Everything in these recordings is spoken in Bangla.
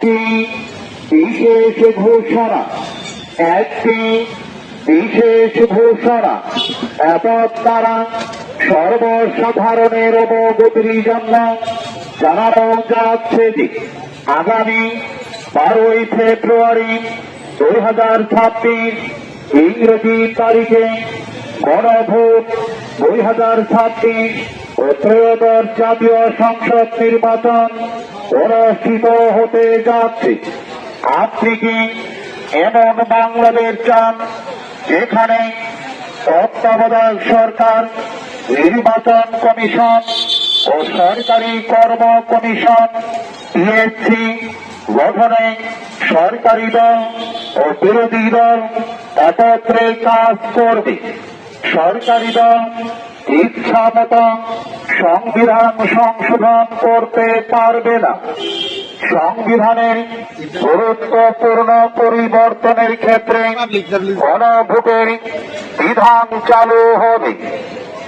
বিশেষ ঘোষণা, একটি বিশেষ ঘোষণা এতৎ দ্বারা সর্বসাধারণের অবগতির জন্য জানানো যাচ্ছে যে আগামী 12ই ফেব্রুয়ারি 2026 ইংরেজি তারিখে গণভোট 2026 ও ত্রয়োদশ জাতীয় সংসদ নির্বাচন অনুষ্ঠিত হতে যাচ্ছে। আপনি কি এমন বাংলাদেশ চান যেখানে তত্ত্বাবধায়ক সরকার, নির্বাচন কমিশন ও সরকারি কর্ম কমিশন পিএসসি গঠনে সরকারি দল ও বিরোধী দল একত্রে কাজ করবে? সরকারি দল ইচ্ছা মতো সংবিধান সংশোধন করতে পারবে না। সংবিধানের গুরুত্বপূর্ণ পরিবর্তনের ক্ষেত্রে গণভোটের বিধান চালু হবে।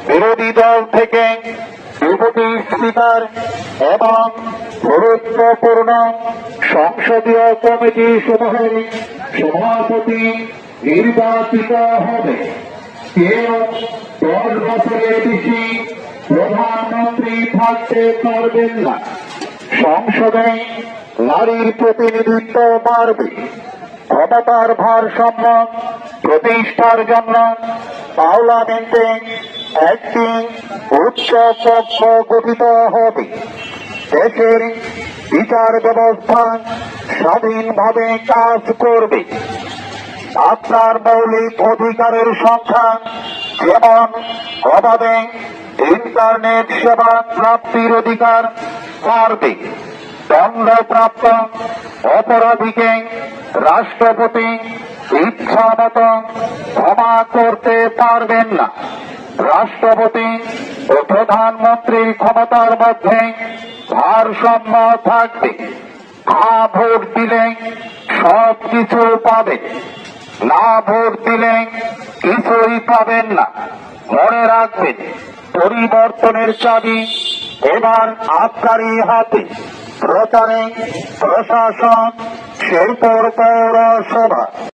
বিরোধী দল থেকে ডেপুটি স্পিকার এবং গুরুত্বপূর্ণ সংসদীয় কমিটি সমূহের সভাপতি নির্বাচিত হবে। কেউ 10 বছরের বেশি প্রধানমন্ত্রী থাকতে পারবেন না। সংসদে নারীর প্রতিনিধিত্ব বাড়বে। ক্ষমতার ভারসাম্য প্রতিষ্ঠার জন্য পার্লামেন্টে একটি উচ্চ কক্ষ গঠিত হবে। দেশের বিচার ব্যবস্থা স্বাধীনভাবে কাজ করবে। আপনার মৌলিক অধিকারের সংখ্যা যেমন অবাধে ইন্টারনেট সেবা প্রাপ্তির অধিকার বাড়বে। দণ্ডপ্রাপ্ত অপরাধীকে রাষ্ট্রপতি ইচ্ছামতো ক্ষমা করতে পারবেন না। রাষ্ট্রপতি ও প্রধানমন্ত্রীর ক্ষমতার মধ্যে ভারসাম্য থাকবে। ভোট দিলে সব কিছু পাবেন, না ভোট দিলে কিছুই পাবেন না। মনে রাখবেন, পরিবর্তনের চাবি এবার আপনারই হাতে। প্রচারে প্রশাসন, শিল্প, পৌরসভা।